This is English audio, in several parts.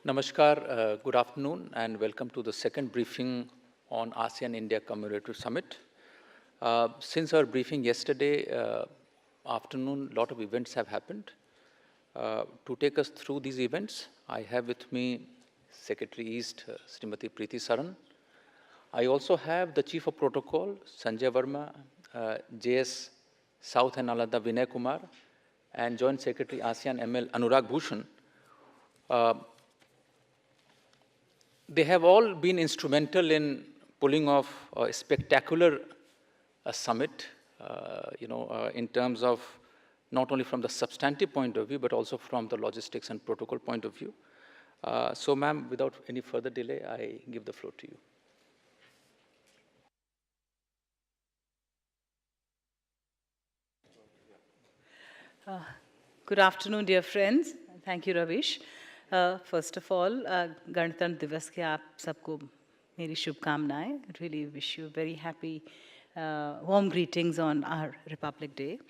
Namaskar, good afternoon, and welcome to the second briefing on ASEAN-India Commemorative Summit. Since our briefing yesterday afternoon, a lot of events have happened. To take us through these events, I have with me Secretary East, Srimati Preeti Saran. I also have the Chief of Protocol, Sanjay Verma, JS South and Nalanda Vinay Kumar, and Joint Secretary ASEAN ML Anurag Bhushan. They have all been instrumental in pulling off a spectacular summit, in terms of not only from the substantive point of view, but also from the logistics and protocol point of view. So, ma'am, without any further delay, I give the floor to you. Good afternoon, dear friends. Thank you, Ravish. First of all, Gantantra Divas के आप सबको मेरी शुभकामनाएं. Really wish you very happy, warm greetings on our Republic Day.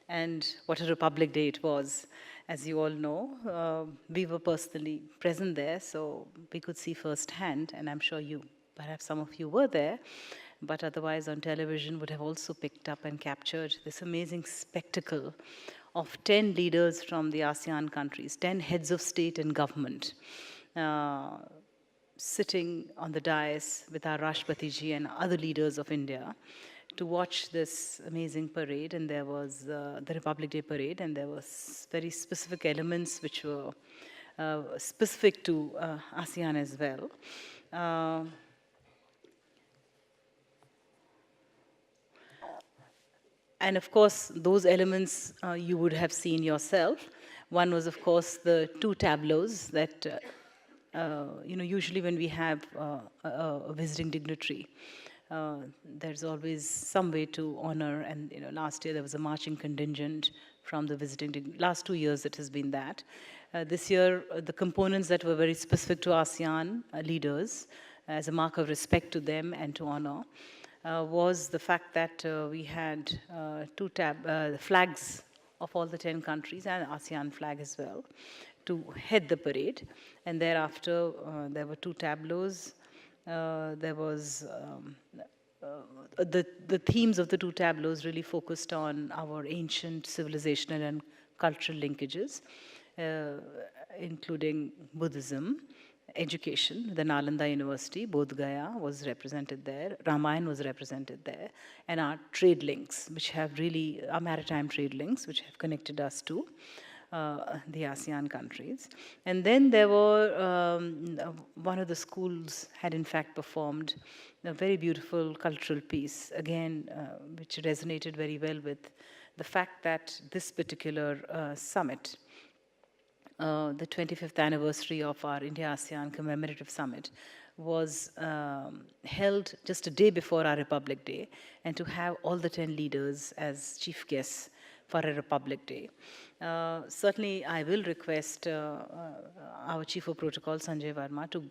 And what a Republic Day it was. As you all know, we were personally present there, so we could see firsthand, and I'm sure perhaps some of you were there, but otherwise on television would have also picked up and captured this amazing spectacle of 10 leaders from the ASEAN countries, 10 heads of state and government, sitting on the dais with our Rashtrapati ji and other leaders of India to watch this amazing parade. And there was the Republic Day parade, and there was very specific elements which were specific to ASEAN as well. And of course, those elements you would have seen yourself. One was, of course, the two tableaus that, usually when we have a visiting dignitary, there's always some way to honor. And last year there was a marching contingent from the visiting. Last 2 years it has been that. This year, the components that were very specific to ASEAN leaders, as a mark of respect to them and to honor, was the fact that we had two flags of all the 10 countries and ASEAN flag as well to head the parade. And thereafter, there were two tableaus. There was the themes of the two tableaus really focused on our ancient civilizational and cultural linkages, including Buddhism, education. The Nalanda University, Bodh Gaya, was represented there. Ramayana was represented there. And our trade links, which have really, our maritime trade links, which have connected us to the ASEAN countries. And then there were, one of the schools had in fact performed a very beautiful cultural piece, again, which resonated very well with the fact that this particular summit, the 25th anniversary of our India-ASEAN Commemorative Summit, was held just a day before our Republic Day, and to have all the 10 leaders as chief guests for a Republic Day. Certainly, I will request our Chief of Protocol, Sanjay Verma, to,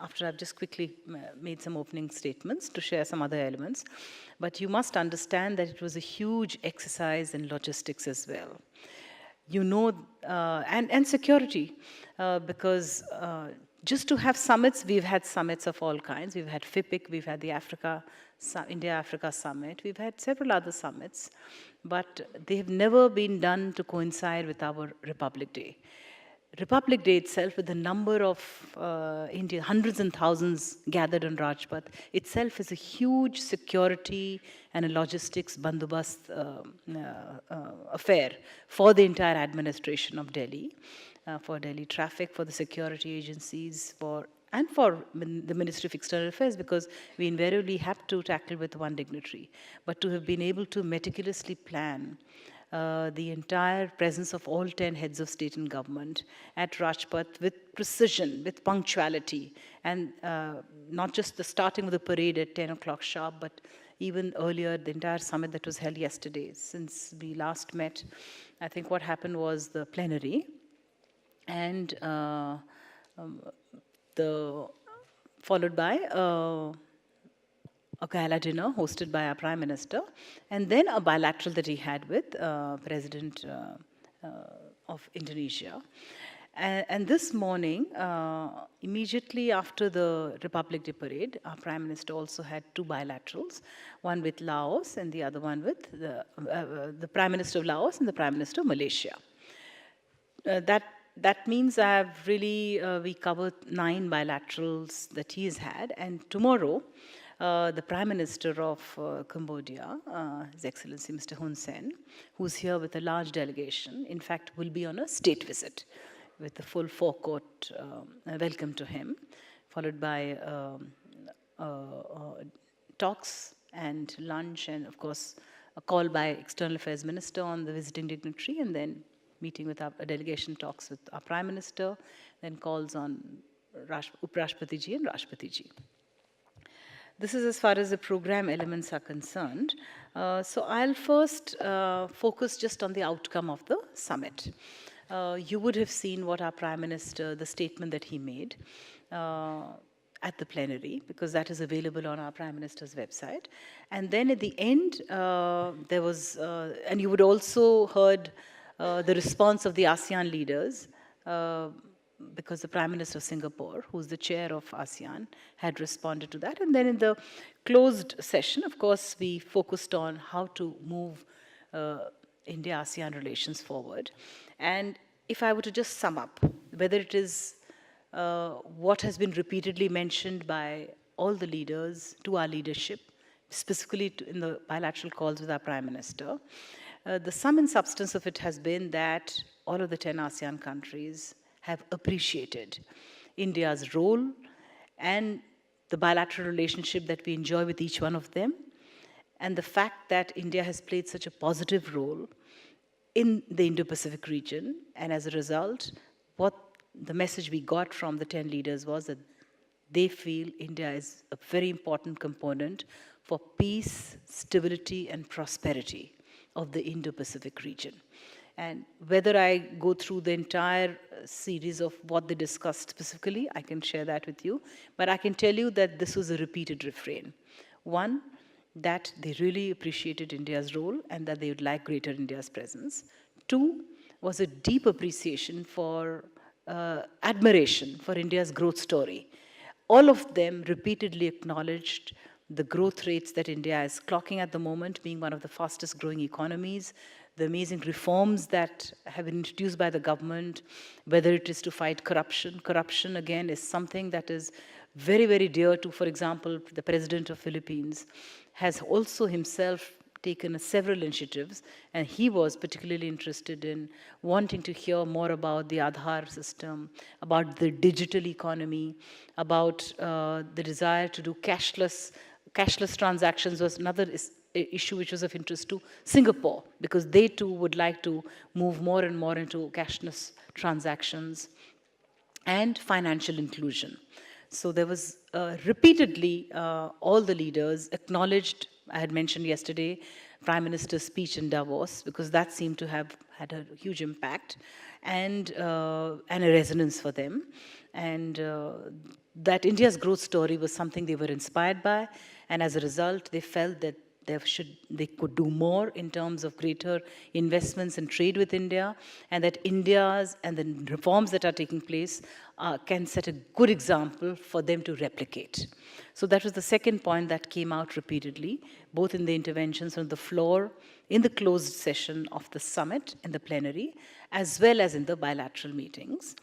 after I've just quickly made some opening statements, to share some other elements. But you must understand that it was a huge exercise in logistics as well. And security, because just to have summits, we've had summits of all kinds. We've had FIPIC, we've had the India-Africa Summit, we've had several other summits, but they have never been done to coincide with our Republic Day. Republic Day itself, with the number of hundreds and thousands gathered on Rajpath, itself is a huge security and a logistics bandobast affair for the entire administration of Delhi, for Delhi traffic, for the security agencies, and for the Ministry of External Affairs, because we invariably have to tackle with one dignitary. But to have been able to meticulously plan the entire presence of all 10 heads of state and government at Rajpath with precision, with punctuality, and not just the starting of the parade at 10 o'clock sharp, but even earlier, the entire summit that was held yesterday. Since we last met, I think what happened was the plenary, and followed by a gala dinner hosted by our Prime Minister, and then a bilateral that he had with President of Indonesia. And this morning, immediately after the Republic Day parade, our Prime Minister also had two bilaterals, one with Laos and the other one with the Prime Minister of Laos and the Prime Minister of Malaysia. That means I have really, we covered 9 bilaterals that he has had, and tomorrow, the Prime Minister of Cambodia, His Excellency Mr. Hun Sen, who's here with a large delegation, in fact, will be on a state visit with the full forecourt welcome to him, followed by talks and lunch, and of course, a call by External Affairs Minister on the visiting dignitary, and then meeting with a delegation talks with our Prime Minister, then calls on Uprashpati Ji and Rashtrapati Ji. This is as far as the program elements are concerned. So I'll first focus just on the outcome of the summit. You would have seen what our Prime Minister, the statement that he made at the plenary, because that is available on our Prime Minister's website. And then at the end, there was, and you would also heard the response of the ASEAN leaders, because the Prime Minister of Singapore, who's the chair of ASEAN, had responded to that. And then in the closed session, of course, we focused on how to move India-ASEAN relations forward. And if I were to just sum up, whether it is what has been repeatedly mentioned by all the leaders to our leadership, specifically in the bilateral calls with our Prime Minister, the sum and substance of it has been that all of the 10 ASEAN countries have appreciated India's role and the bilateral relationship that we enjoy with each one of them, and the fact that India has played such a positive role in the Indo-Pacific region. And as a result, what the message we got from the 10 leaders was that they feel India is a very important component for peace, stability, and prosperity of the Indo-Pacific region. And whether I go through the entire series of what they discussed specifically, I can share that with you. But I can tell you that this was a repeated refrain. One, that they really appreciated India's role and that they would like greater India's presence. Two, was a deep appreciation for admiration for India's growth story. All of them repeatedly acknowledged the growth rates that India is clocking at the moment, being one of the fastest growing economies, the amazing reforms that have been introduced by the government, whether it is to fight corruption. Corruption, again, is something that is very, very dear to, for example, the President of Philippines has also himself taken several initiatives, and he was particularly interested in wanting to hear more about the Aadhaar system, about the digital economy, about the desire to do cashless transactions was another issue which was of interest to Singapore, because they too would like to move more and more into cashless transactions, and financial inclusion. So there was repeatedly all the leaders acknowledged. I had mentioned yesterday Prime Minister's speech in Davos, because that seemed to have had a huge impact and a resonance for them, and that India's growth story was something they were inspired by, and as a result they felt that they could do more in terms of greater investments and trade with India, and that India's and the reforms that are taking place can set a good example for them to replicate. So that was the second point that came out repeatedly, both in the interventions on the floor, in the closed session of the summit, in the plenary, as well as in the bilateral meetings.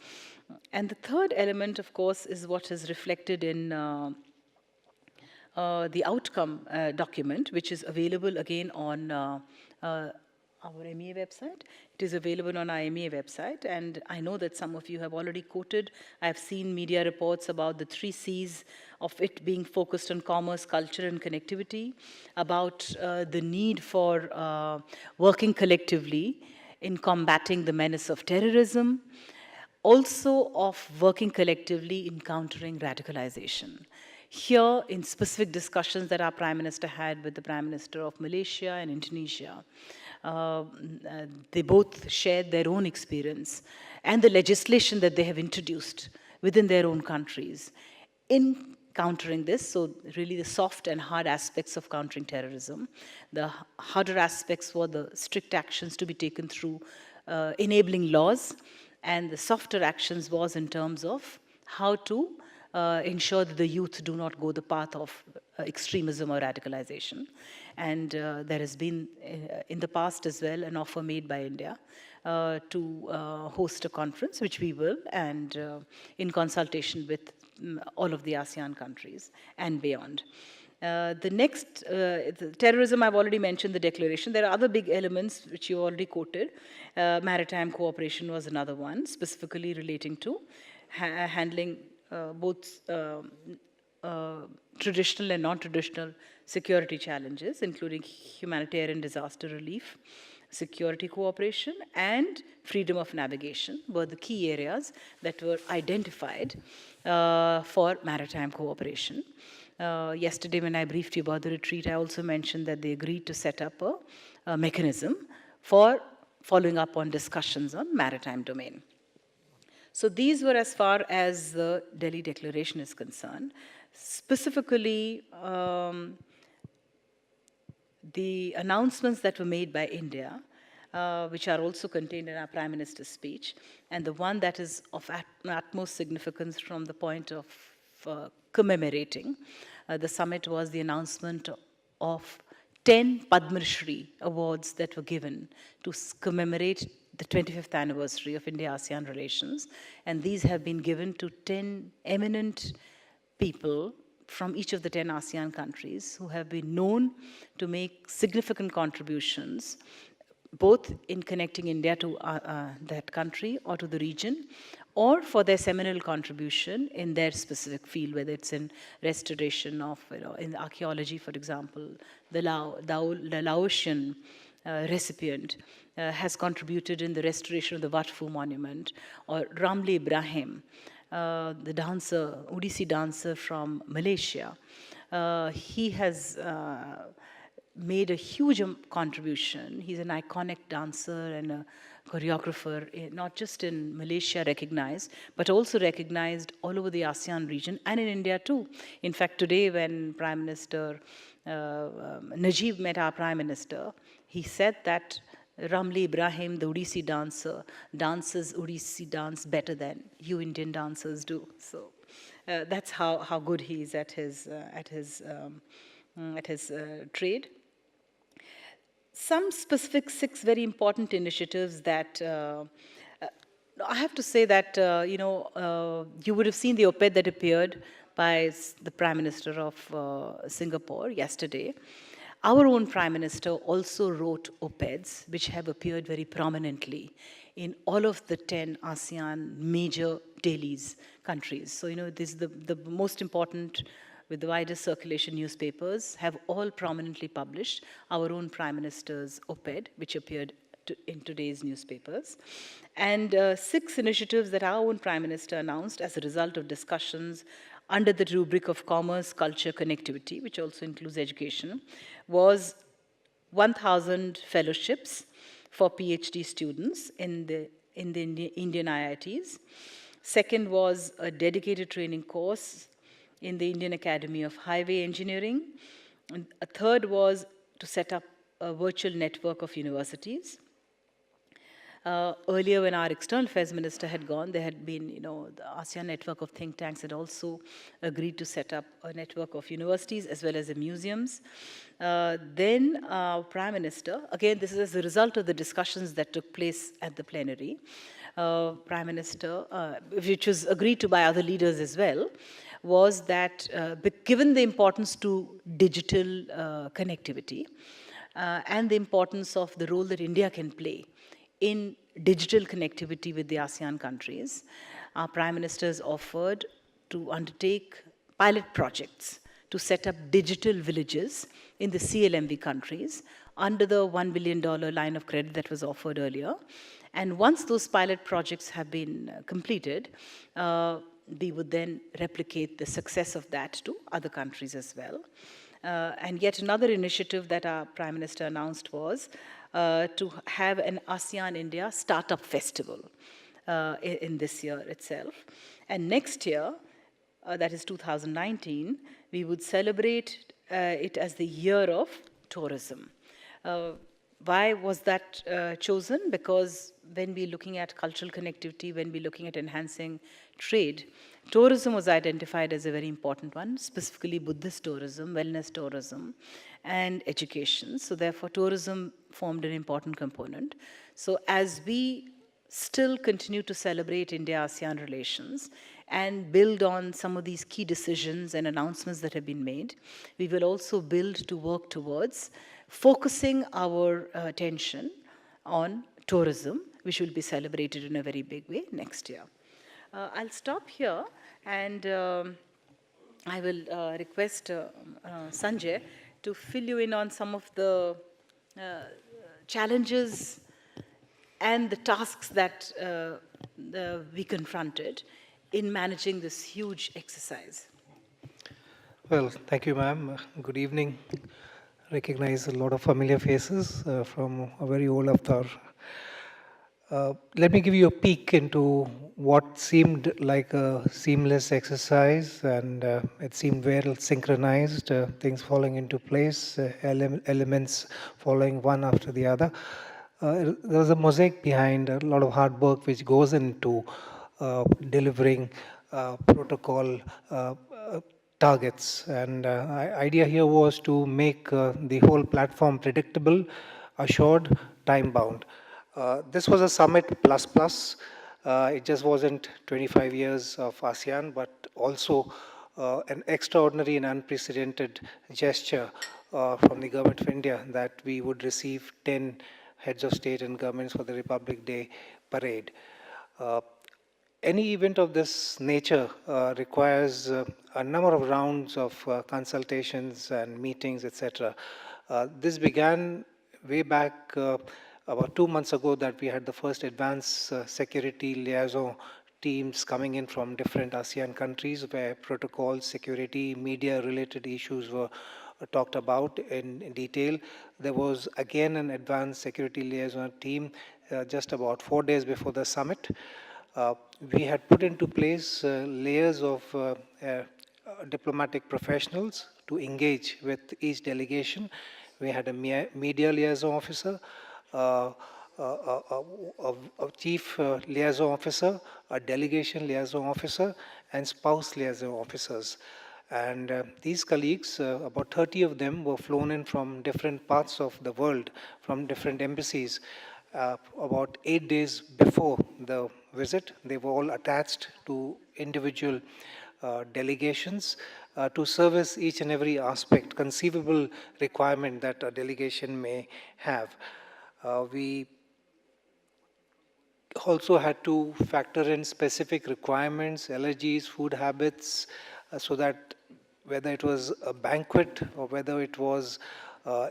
And the third element, of course, is what is reflected in the outcome document, which is available again on our MEA website. It is available on our MEA website, and I know that some of you have already quoted. I've seen media reports about the 3 C's of it being focused on commerce, culture, and connectivity, about the need for working collectively in combating the menace of terrorism, also of working collectively in countering radicalization. Here, in specific discussions that our Prime Minister had with the Prime Minister of Malaysia and Indonesia, they both shared their own experience and the legislation that they have introduced within their own countries in countering this. So really the soft and hard aspects of countering terrorism. The harder aspects were the strict actions to be taken through enabling laws And the softer actions was in terms of how to ensure that the youth do not go the path of extremism or radicalization. And there has been, in the past as well, an offer made by India to host a conference, which we will, and in consultation with all of the ASEAN countries and beyond. The next, the terrorism, I've already mentioned the declaration. There are other big elements which you already quoted. Maritime cooperation was another one, specifically relating to handling both traditional and non-traditional security challenges, including humanitarian disaster relief, security cooperation, and freedom of navigation were the key areas that were identified for maritime cooperation. Yesterday, when I briefed you about the retreat, I also mentioned that they agreed to set up a mechanism for following up on discussions on maritime domain. So these were as far as the Delhi Declaration is concerned. Specifically, the announcements that were made by India, which are also contained in our Prime Minister's speech, and the one that is of utmost significance from the point of commemorating the summit was the announcement of 10 Padma Shri awards that were given to commemorate the 25th anniversary of India-ASEAN relations. And these have been given to 10 eminent people from each of the 10 ASEAN countries who have been known to make significant contributions, both in connecting India to that country or to the region, or for their seminal contribution in their specific field, whether it's in restoration of, in archaeology, for example. The Laotian recipient has contributed in the restoration of the Wat Pho monument, or Ramli Ibrahim, the dancer, Odissi dancer from Malaysia. He has made a huge contribution. He's an iconic dancer and a choreographer, not just in Malaysia recognized, but also recognized all over the ASEAN region and in India too. In fact, today when Prime Minister Najib met our Prime Minister, he said that Ramli Ibrahim, the Odissi dancer, dances Odissi dance better than you Indian dancers do. So that's how good he is at his trade. Some specific 6 very important initiatives that I have to say that you would have seen the op-ed that appeared by the Prime Minister of Singapore yesterday. Our own Prime Minister also wrote op-eds which have appeared very prominently in all of the 10 ASEAN major dailies countries. So, this is the most important, with the widest circulation newspapers, have all prominently published our own Prime Minister's op-ed, which appeared in today's newspapers. And 6 initiatives that our own Prime Minister announced as a result of discussions under the rubric of commerce, culture, connectivity, which also includes education, was 1,000 fellowships for PhD students in the Indian IITs. Second was a dedicated training course in the Indian Academy of Highway Engineering. And a third was to set up a virtual network of universities. Earlier, when our External Affairs Minister had gone, there had been, the ASEAN network of think tanks had also agreed to set up a network of universities as well as the museums. Then our Prime Minister, again, this is as a result of the discussions that took place at the plenary, Prime Minister, which was agreed to by other leaders as well, was that given the importance to digital connectivity and the importance of the role that India can play in digital connectivity with the ASEAN countries, our Prime Minister has offered to undertake pilot projects to set up digital villages in the CLMV countries under the $1 billion line of credit that was offered earlier. And once those pilot projects have been completed, we would then replicate the success of that to other countries as well. And yet another initiative that our Prime Minister announced was to have an ASEAN-India Startup Festival in this year itself. And next year, that is 2019, we would celebrate it as the year of tourism. Why was that chosen? Because when we're looking at cultural connectivity, when we're looking at enhancing trade, tourism was identified as a very important one, specifically Buddhist tourism, wellness tourism, and education. So therefore, tourism formed an important component. So as we still continue to celebrate India-ASEAN relations and build on some of these key decisions and announcements that have been made, we will also build to work towards focusing our attention on tourism, which will be celebrated in a very big way next year. I'll stop here and I will request Sanjay to fill you in on some of the challenges and the tasks that we confronted in managing this huge exercise. Well, thank you, ma'am. Good evening. Recognize a lot of familiar faces from a very old avatar. Let me give you a peek into what seemed like a seamless exercise, and it seemed well synchronized, things falling into place, elements following one after the other. There was a mosaic behind a lot of hard work which goes into delivering protocol targets. And idea here was to make the whole platform predictable, assured, time-bound. This was a summit plus plus. It just wasn't 25 years of ASEAN, but also an extraordinary and unprecedented gesture from the government of India that we would receive 10 heads of state and governments for the Republic Day parade. Any event of this nature requires a number of rounds of consultations and meetings, etc. This began way back about 2 months ago, that we had the first advanced security liaison teams coming in from different ASEAN countries, where protocol, security, media-related issues were talked about in detail. There was again an advanced security liaison team just about 4 days before the summit. We had put into place layers of diplomatic professionals to engage with each delegation. We had a media liaison officer, a chief liaison officer, a delegation liaison officer, and spouse liaison officers. And these colleagues, about 30 of them, were flown in from different parts of the world, from different embassies. About 8 days before the visit, they were all attached to individual delegations to service each and every aspect, conceivable requirement that a delegation may have. We also had to factor in specific requirements, allergies, food habits, so that whether it was a banquet or whether it was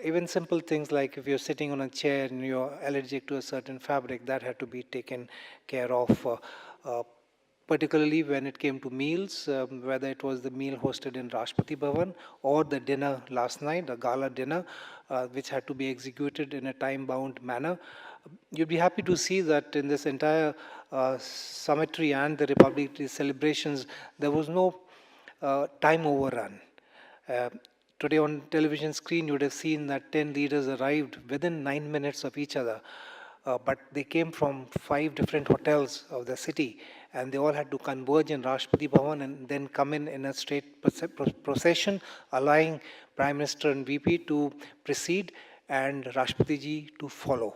even simple things like if you're sitting on a chair and you're allergic to a certain fabric, that had to be taken care of. Particularly when it came to meals, whether it was the meal hosted in Rashtrapati Bhavan or the dinner last night, the gala dinner, which had to be executed in a time-bound manner. You'd be happy to see that in this entire summitry and the Republic Day celebrations, there was no time overrun. Today on television screen, you would have seen that 10 leaders arrived within 9 minutes of each other. But they came from 5 different hotels of the city, and they all had to converge in Rashtrapati Bhavan and then come in a straight procession, allowing Prime Minister and VP to proceed and Rashtrapati ji to follow.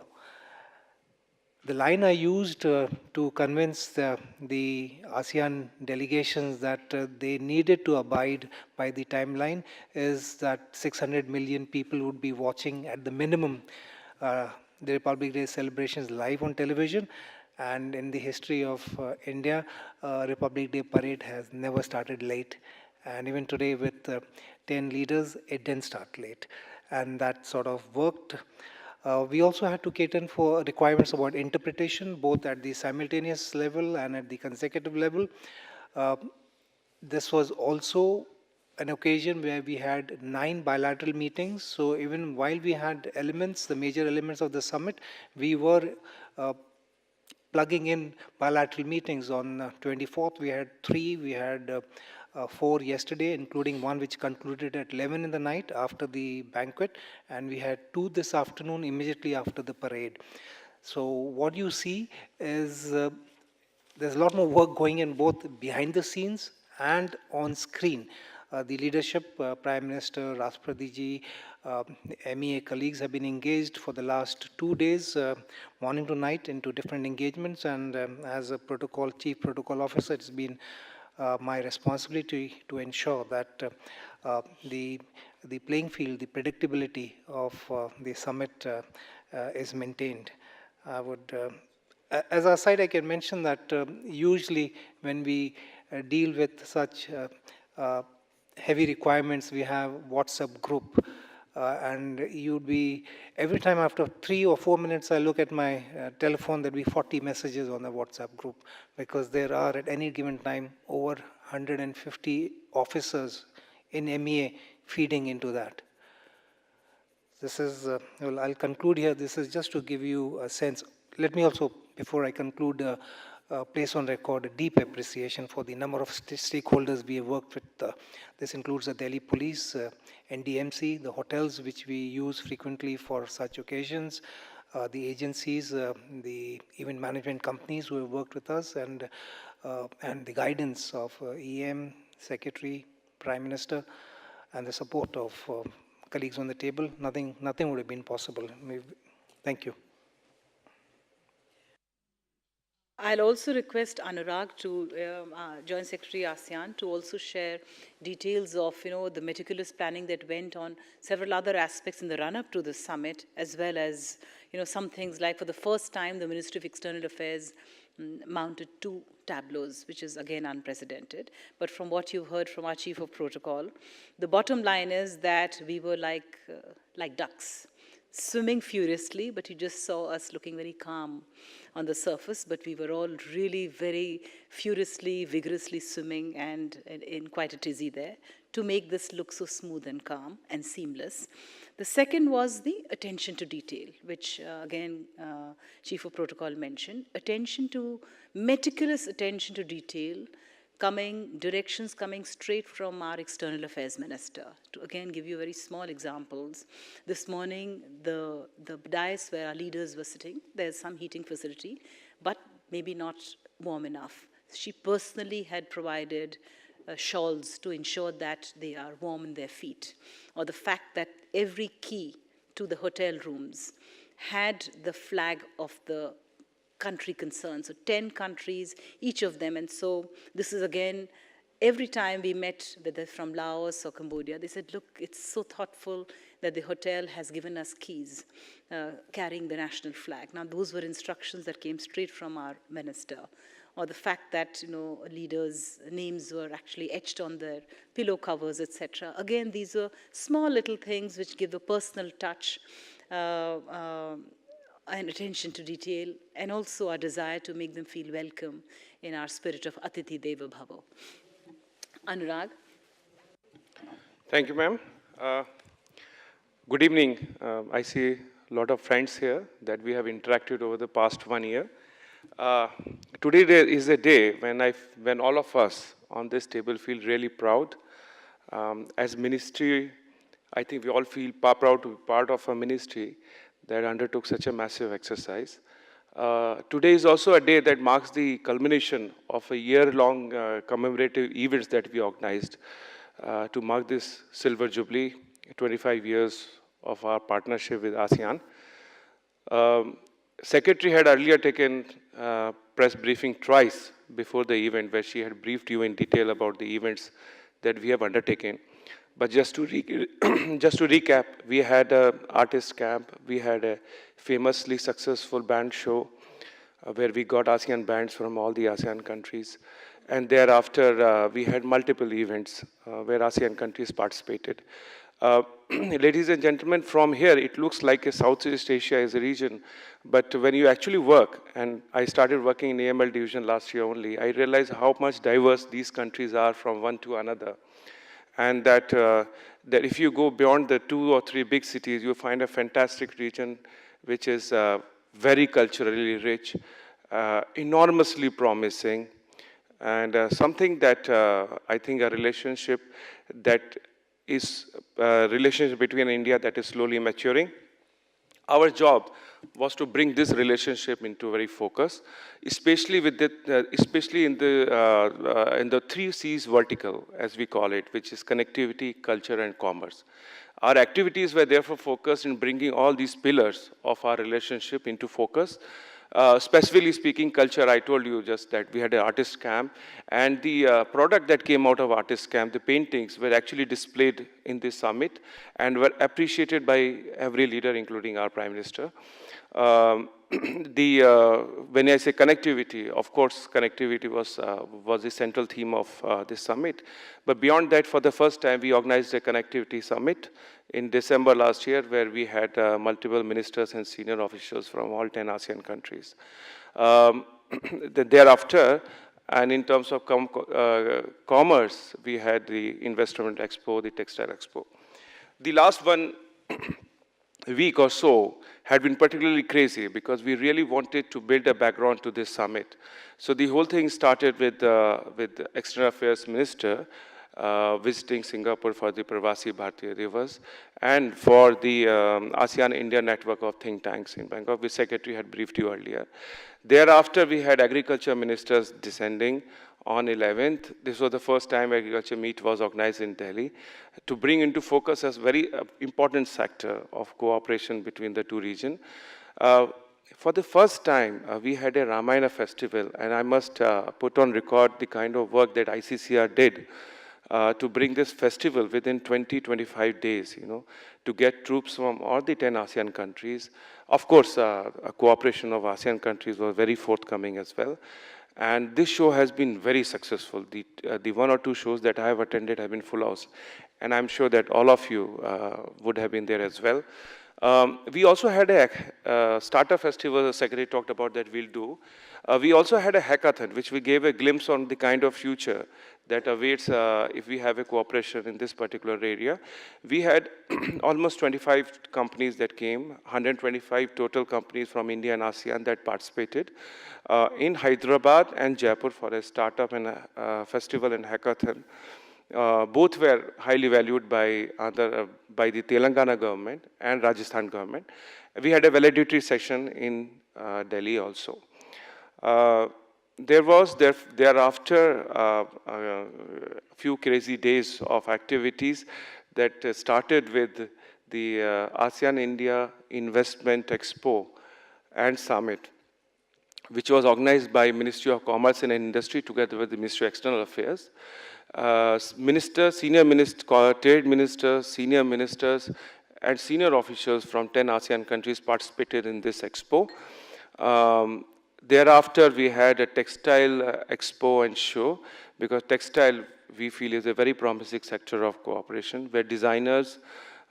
The line I used to convince the ASEAN delegations that they needed to abide by the timeline is that 600 million people would be watching at the minimum the Republic Day celebrations live on television. And in the history of India, Republic Day parade has never started late. And even today with 10 leaders, it didn't start late. And that sort of worked. We also had to cater for requirements about interpretation, both at the simultaneous level and at the consecutive level. This was also an occasion where we had 9 bilateral meetings. So even while we had elements, the major elements of the summit, we were plugging in bilateral meetings. On 24th, we had 3. We had 4 yesterday, including one which concluded at 11 in the night after the banquet, and we had 2 this afternoon immediately after the parade. So what you see is there's a lot more work going in both behind the scenes and on screen. The leadership, Prime Minister Rashtrapati ji, MEA colleagues have been engaged for the last 2 days, morning to night, into different engagements, and as a chief protocol officer, it's been my responsibility to ensure that the playing field, the predictability of the summit is maintained. I would, as a side, I can mention that usually when we deal with such heavy requirements, we have WhatsApp group, and you'd be, every time after 3 or 4 minutes I look at my telephone, there'd be 40 messages on the WhatsApp group, because there are at any given time over 150 officers in MEA feeding into that. This is, well, I'll conclude here. This is just to give you a sense. Let me also, before I conclude, place on record a deep appreciation for the number of stakeholders we have worked with. This includes the Delhi Police, NDMC, the hotels which we use frequently for such occasions, the agencies, the event management companies who have worked with us, and the guidance of EM, Secretary, Prime Minister, and the support of colleagues on the table. Nothing would have been possible. Thank you. I'll also request Anurag to, Joint Secretary ASEAN, to also share details of, the meticulous planning that went on several other aspects in the run-up to the summit, as well as, some things like, for the first time, the Ministry of External Affairs mounted 2 tableaus, which is again unprecedented. But from what you've heard from our Chief of Protocol, the bottom line is that we were like ducks, swimming furiously, but you just saw us looking very calm on the surface, but we were all really very furiously, vigorously swimming, and in quite a tizzy there, to make this look so smooth and calm and seamless. The second was the attention to detail, which again, Chief of Protocol mentioned, meticulous attention to detail, directions coming straight from our External Affairs Minister. To again give you very small examples, this morning the dais where our leaders were sitting, there's some heating facility, but maybe not warm enough. She personally had provided shawls to ensure that they are warm in their feet. Or the fact that every key to the hotel rooms had the flag of the country concerned. So 10 countries, each of them. And so this is again, every time we met, whether from Laos or Cambodia, they said, look, it's so thoughtful that the hotel has given us keys carrying the national flag. Now, those were instructions that came straight from our minister. Or the fact that, leaders' names were actually etched on their pillow covers, etc. Again, these are small little things which give a personal touch and attention to detail, and also our desire to make them feel welcome in our spirit of Atithi Deva Bhava. Anurag. Thank you, ma'am. Good evening. I see a lot of friends here that we have interacted over the past 1 year. Today is a day when all of us on this table feel really proud. As ministry, I think we all feel proud to be part of a ministry that undertook such a massive exercise. Today is also a day that marks the culmination of a year-long commemorative events that we organized to mark this Silver Jubilee, 25 years of our partnership with ASEAN. Secretary had earlier taken press briefing twice before the event, where she had briefed you in detail about the events that we have undertaken. But just to recap, we had an artist camp, we had a famously successful band show where we got ASEAN bands from all the ASEAN countries. And thereafter, we had multiple events where ASEAN countries participated. Ladies and gentlemen, from here, it looks like Southeast Asia is a region, but when you actually work, and I started working in AML division last year only, I realized how much diverse these countries are from one to another. And that if you go beyond the 2 or 3 big cities, you find a fantastic region which is very culturally rich, enormously promising, and something that I think a relationship that is a relationship between India that is slowly maturing. Our job was to bring this relationship into very focus, especially with especially in the three C's vertical, as we call it, which is connectivity, culture, and commerce. Our activities were therefore focused in bringing all these pillars of our relationship into focus. Specifically speaking, culture, I told you just that we had an artist camp, and the product that came out of artist camp, the paintings, were actually displayed in this summit and were appreciated by every leader, including our Prime Minister. When I say connectivity, of course, connectivity was the central theme of this summit. But beyond that, for the first time, we organized a connectivity summit in December last year, where we had multiple ministers and senior officials from all 10 ASEAN countries. Thereafter, and in terms of commerce, we had the Investment Expo, the Textile Expo. The last one week or so had been particularly crazy because we really wanted to build a background to this summit. So the whole thing started with the External Affairs Minister visiting Singapore for the Pravasi Bharatiya Divas and for the ASEAN-India network of think tanks in Bangkok, which Secretary had briefed you earlier. Thereafter, we had agriculture ministers descending on 11th. This was the first time agriculture meet was organized in Delhi to bring into focus as very important sector of cooperation between the two regions. For the first time, we had a Ramayana festival, and I must put on record the kind of work that ICCR did to bring this festival within 20-25 days, to get troops from all the 10 ASEAN countries. Of course, a cooperation of ASEAN countries was very forthcoming as well. And this show has been very successful. The one or two shows that I have attended have been full house. And I'm sure that all of you would have been there as well. We also had a startup festival, the Secretary talked about that we'll do. We also had a hackathon, which we gave a glimpse on the kind of future that awaits if we have a cooperation in this particular area. We had almost 25 companies that came, 125 total companies from India and ASEAN that participated in Hyderabad and Jaipur for a startup and a festival and hackathon. Both were highly valued by the Telangana government and Rajasthan government. We had a valedictory session in Delhi also. There was thereafter a few crazy days of activities that started with the ASEAN-India Investment Expo and Summit, which was organized by Ministry of Commerce and Industry together with the Ministry of External Affairs. Senior minister, trade ministers, senior ministers, and senior officials from 10 ASEAN countries participated in this expo. Thereafter, we had a textile expo and show, because textile, we feel, is a very promising sector of cooperation, where designers,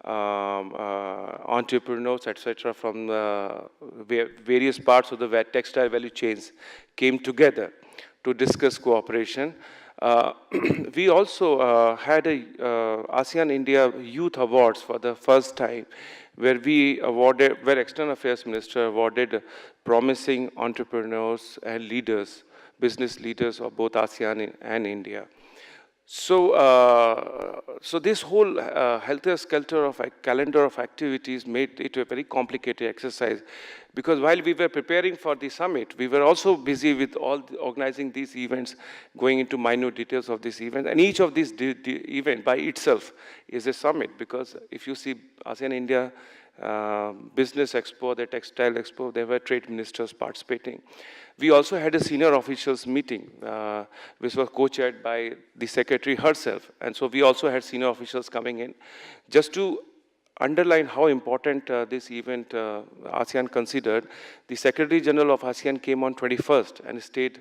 entrepreneurs, etc., from various parts of the textile value chains came together to discuss cooperation. We also had a ASEAN India Youth Awards for the first time, where External Affairs Minister awarded promising entrepreneurs and leaders, business leaders of both ASEAN and India. So, so this whole helter-skelter of a calendar of activities made it a very complicated exercise, because while we were preparing for the summit, we were also busy with organizing these events, going into minute details of this event, and each of these event by itself is a summit, because if you see ASEAN-India Business Expo, the Textile Expo, there were trade ministers participating. We also had a senior officials meeting, which was co-chaired by the Secretary herself. And so we also had senior officials coming in. Just to underline how important this event ASEAN considered, the Secretary General of ASEAN came on 21st and stayed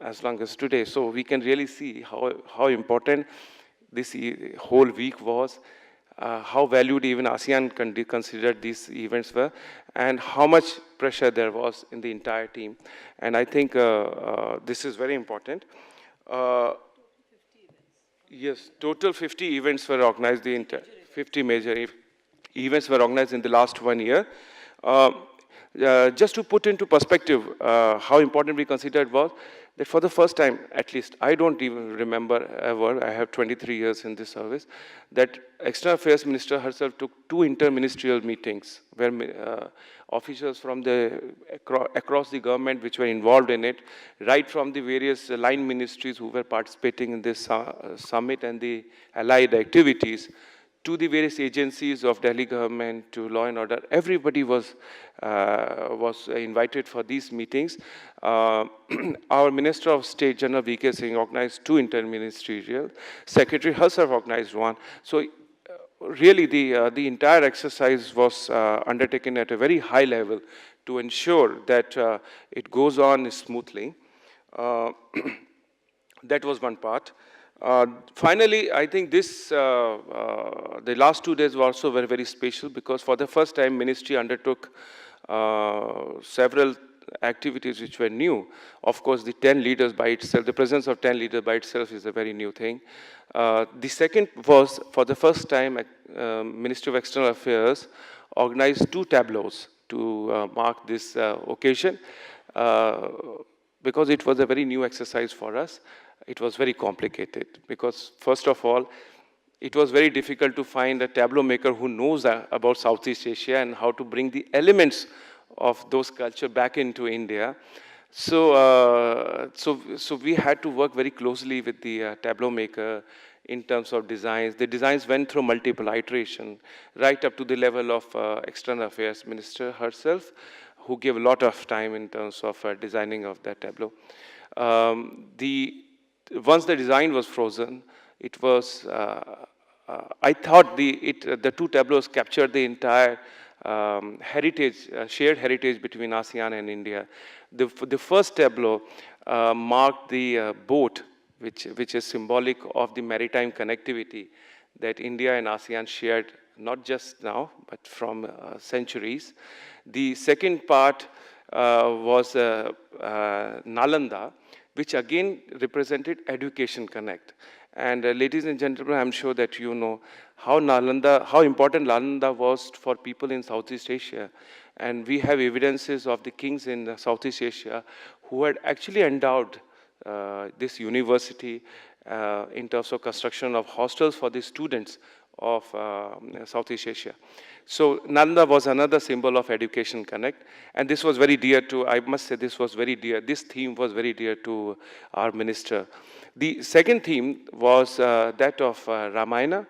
as long as today. So we can really see how important this whole week was, how valued even ASEAN considered these events were, and how much pressure there was in the entire team. And I think this is very important. 50 yes, total 50 events were organized, 50 major events were organized in the last 1 year. Just to put into perspective how important we considered was that for the first time, at least, I don't even remember ever, I have 23 years in this service, that External Affairs Minister herself took 2 interministerial meetings where officials from across the government which were involved in it, right from the various line ministries who were participating in this summit and the allied activities, to the various agencies of Delhi government, to law and order, everybody was invited for these meetings. Our Minister of State, General V.K. Singh, organized 2 interministerial. Secretary herself organized 1. So really the entire exercise was undertaken at a very high level to ensure that it goes on smoothly. That was one part. Finally, I think this, the last 2 days were also very, very special because for the first time, Ministry undertook several activities which were new. Of course, the 10 leaders by itself, the presence of 10 leaders by itself is a very new thing. The second was, for the first time, Ministry of External Affairs organized 2 tableaus to mark this occasion because it was a very new exercise for us. It was very complicated because, first of all, it was very difficult to find a tableau maker who knows about Southeast Asia and how to bring the elements of those culture back into India. So, so we had to work very closely with the tableau maker in terms of designs. The designs went through multiple iteration, right up to the level of External Affairs Minister herself, who gave a lot of time in terms of designing of that tableau. Once the design was frozen, it was, I thought the 2 tableaus captured the entire heritage, shared heritage between ASEAN and India. The first tableau marked the boat, which is symbolic of the maritime connectivity that India and ASEAN shared, not just now, but from centuries. The second part was Nalanda, which again represented Education Connect. And ladies and gentlemen, I'm sure that you know how important Nalanda was for people in Southeast Asia. And we have evidences of the kings in Southeast Asia who had actually endowed this university in terms of construction of hostels for the students of Southeast Asia. So Nalanda was another symbol of Education Connect, and this was very dear to, I must say this was very dear, this theme was very dear to our minister. The second theme was that of Ramayana,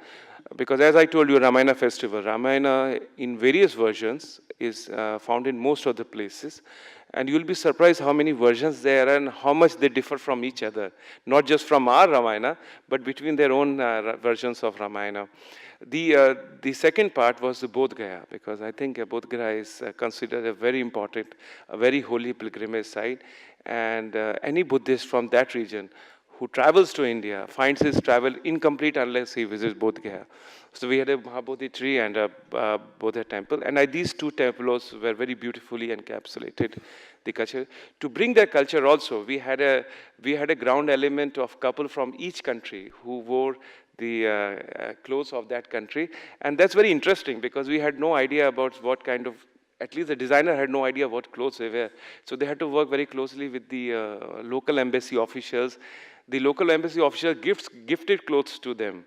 because as I told you, Ramayana festival, Ramayana in various versions is found in most of the places, and you'll be surprised how many versions there are and how much they differ from each other, not just from our Ramayana, but between their own versions of Ramayana. The second part was the Bodh Gaya, because I think Bodh Gaya is considered a very important, a very holy pilgrimage site, and any Buddhist from that region who travels to India finds his travel incomplete unless he visits Bodh Gaya. So we had a Mahabodhi tree and a Bodha temple, and these 2 temples were very beautifully encapsulated the culture. To bring that culture also, we had a ground element of couple from each country who wore the clothes of that country, and that's very interesting because we had no idea about what kind of, at least the designer had no idea what clothes they wear. So they had to work very closely with the local embassy officials. The local embassy official gifted clothes to them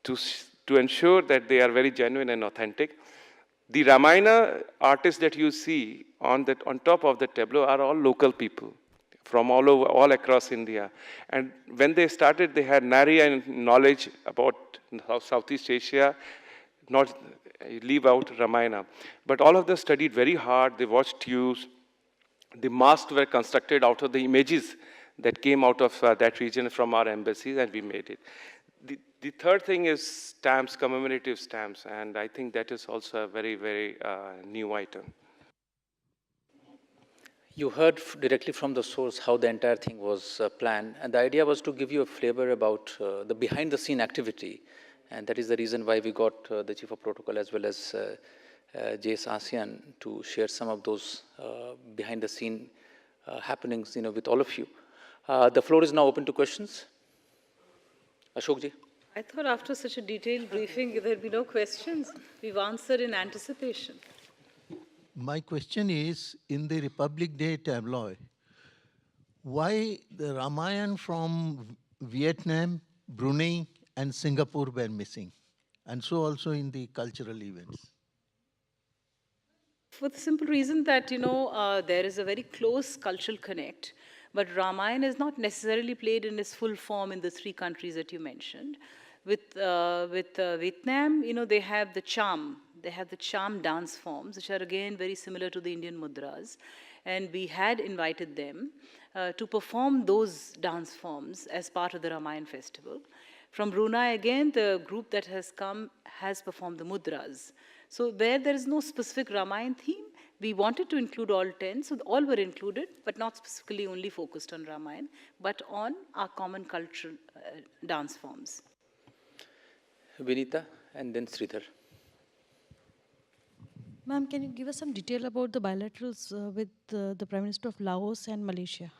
to ensure that they are very genuine and authentic. The Ramayana artists that you see on top of the tableau are all local people from all across India. And when they started, they had nary knowledge about Southeast Asia, not leave out Ramayana. But all of them studied very hard, they watched news. The masks were constructed out of the images that came out of that region from our embassies, and we made it. The third thing is stamps, commemorative stamps, and I think that is also a very, very new item. You heard directly from the source how the entire thing was planned, and the idea was to give you a flavor about the behind-the-scene activity, and that is the reason why we got the Chief of Protocol as well as JS ASEAN to share some of those behind-the-scene happenings, with all of you. The floor is now open to questions. Ashok ji. I thought after such a detailed briefing, there'd be no questions. We've answered in anticipation. My question is, in the Republic Day tabloid, why the Ramayan from Vietnam, Brunei, and Singapore were missing? And so also in the cultural events. For the simple reason that, there is a very close cultural connect, but Ramayana is not necessarily played in its full form in the three countries that you mentioned. With Vietnam, they have the charm. They have the charm dance forms, which are again very similar to the Indian mudras. And we had invited them to perform those dance forms as part of the Ramayana festival. From Brunei, again, the group that has come has performed the mudras. So where there is no specific Ramayana theme, we wanted to include all 10, so all were included, but not specifically only focused on Ramayana, but on our common cultural dance forms. Vinita and then Sridhar. Ma'am, can you give us some detail about the bilaterals with the Prime Minister of Laos and Malaysia?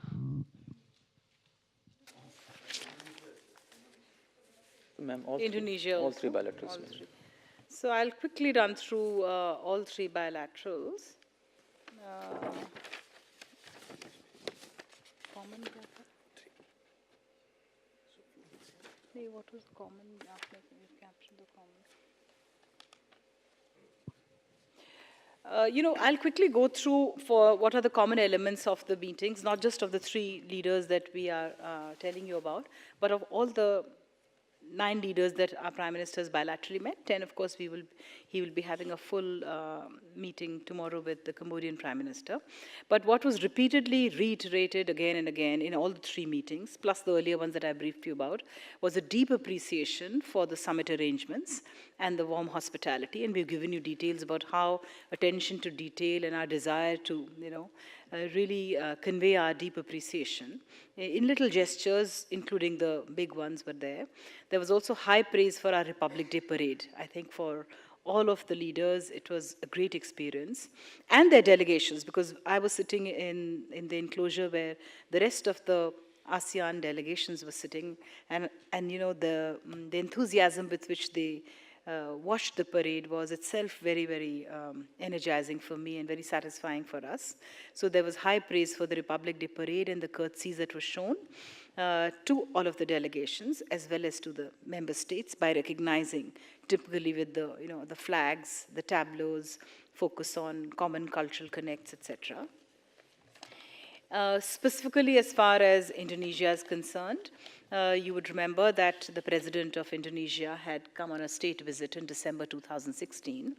Ma'am, Indonesia all also. three bilaterals. All ma'am. three. So I'll quickly run through all three bilaterals. Common क्या था? नहीं, what was common? आपने captioned the common. I'll quickly go through for what are the common elements of the meetings, not just of the three leaders that we are telling you about, but of all the 9 leaders that our Prime Minister has bilaterally met. 10, of course, he will be having a full meeting tomorrow with the Cambodian Prime Minister. But what was repeatedly reiterated again and again in all the 3 meetings, plus the earlier ones that I briefed you about, was a deep appreciation for the summit arrangements and the warm hospitality. And we've given you details about how attention to detail and our desire to, really convey our deep appreciation. In little gestures, including the big ones were there. There was also high praise for our Republic Day parade. I think for all of the leaders, it was a great experience. And their delegations, because I was sitting in the enclosure where the rest of the ASEAN delegations were sitting, and the enthusiasm with which they watched the parade was itself very, very energizing for me and very satisfying for us. So there was high praise for the Republic Day parade and the courtesies that were shown to all of the delegations as well as to the member states by recognizing, typically with the, the flags, the tableaus, focus on common cultural connects, etc. Specifically as far as Indonesia is concerned, you would remember that the President of Indonesia had come on a state visit in December 2016.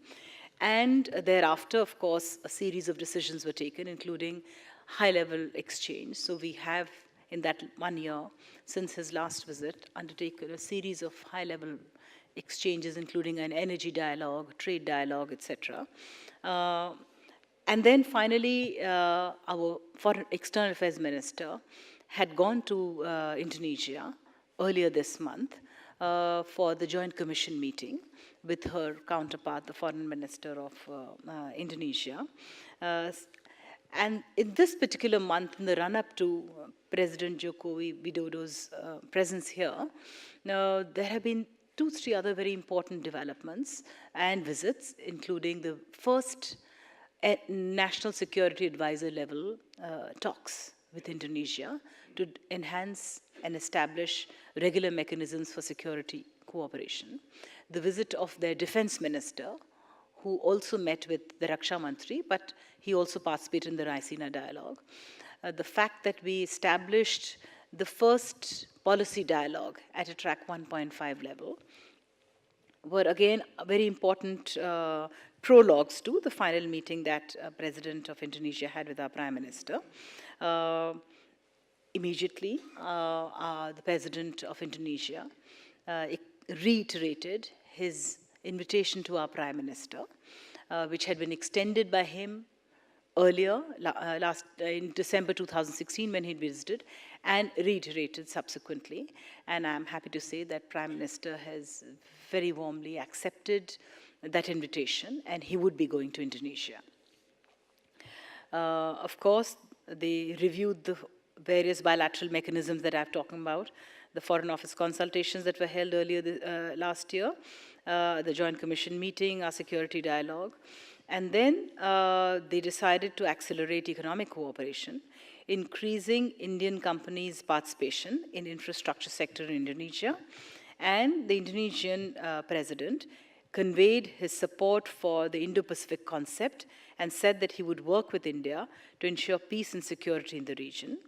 And thereafter, of course, a series of decisions were taken, including high-level exchange. So we have, in that 1 year, since his last visit, undertaken a series of high-level exchanges, including an energy dialogue, trade dialogue, etc. And then finally, our Foreign External Affairs Minister had gone to Indonesia earlier this month for the Joint Commission meeting with her counterpart, the Foreign Minister of Indonesia. And in this particular month, in the run-up to President Joko Widodo's presence here, there have been 2-3 other very important developments and visits, including the first National Security Advisor level talks with Indonesia to enhance and establish regular mechanisms for security cooperation. The visit of their defense minister, who also met with the Raksha Mantri, but he also participated in the Raisina dialogue. The fact that we established the first policy dialogue at a track 1.5 level were again very important prologues to the final meeting that President of Indonesia had with our Prime Minister. Immediately, the President of Indonesia reiterated his invitation to our Prime Minister, which had been extended by him earlier, in December 2016 when he visited, and reiterated subsequently. And I'm happy to say that Prime Minister has very warmly accepted that invitation, and he would be going to Indonesia. Of course, they reviewed the various bilateral mechanisms that I've talked about, the Foreign Office consultations that were held earlier last year, the Joint Commission meeting, our security dialogue. And then they decided to accelerate economic cooperation, increasing Indian companies' participation in infrastructure sector in Indonesia. And the Indonesian president conveyed his support for the Indo-Pacific concept and said that he would work with India to ensure peace and security in the region.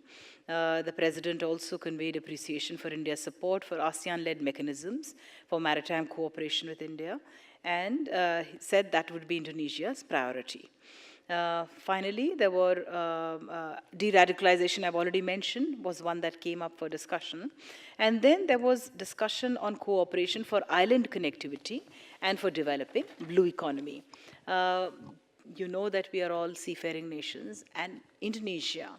The president also conveyed appreciation for India's support for ASEAN-led mechanisms for maritime cooperation with India, and he said that would be Indonesia's priority. Finally, there were de-radicalization, I've already mentioned, was one that came up for discussion. And then there was discussion on cooperation for island connectivity and for developing blue economy. You know that we are all seafaring nations, and Indonesia,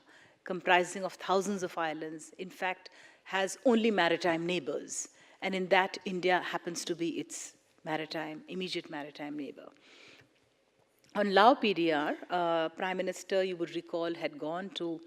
comprising of thousands of islands, in fact, has only maritime neighbors. And in that, India happens to be its immediate maritime neighbor. On Lao PDR, Prime Minister, you would recall, had gone to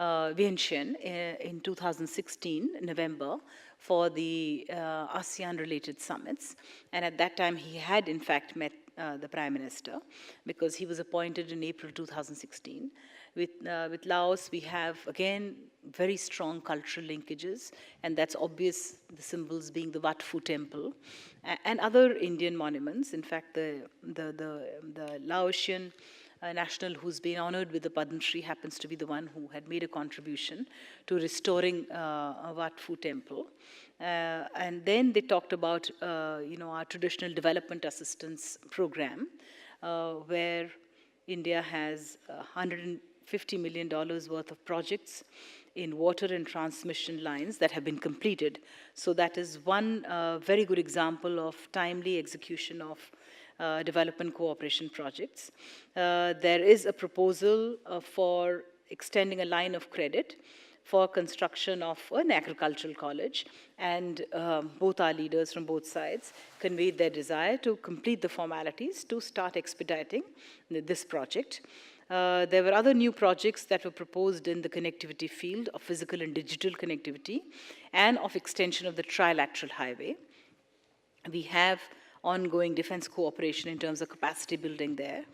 Vientiane in 2016, November, for the ASEAN-related summits. And at that time, he had, in fact, met the Prime Minister, because he was appointed in April 2016. With Laos, we have, again, very strong cultural linkages, and that's obvious, the symbols being the Wat Pho temple, and other Indian monuments. In fact, the Laotian national who's been honored with the Padma Shri happens to be the one who had made a contribution to restoring Wat Pho temple. And then they talked about, our traditional development assistance program, where India has $150 million worth of projects in water and transmission lines that have been completed. So that is one very good example of timely execution of development cooperation projects. There is a proposal for extending a line of credit for construction of an agricultural college, and both our leaders from both sides conveyed their desire to complete the formalities to start expediting this project. There were other new projects that were proposed in the connectivity field of physical and digital connectivity and of extension of the trilateral highway. We have ongoing defense cooperation in terms of capacity building there,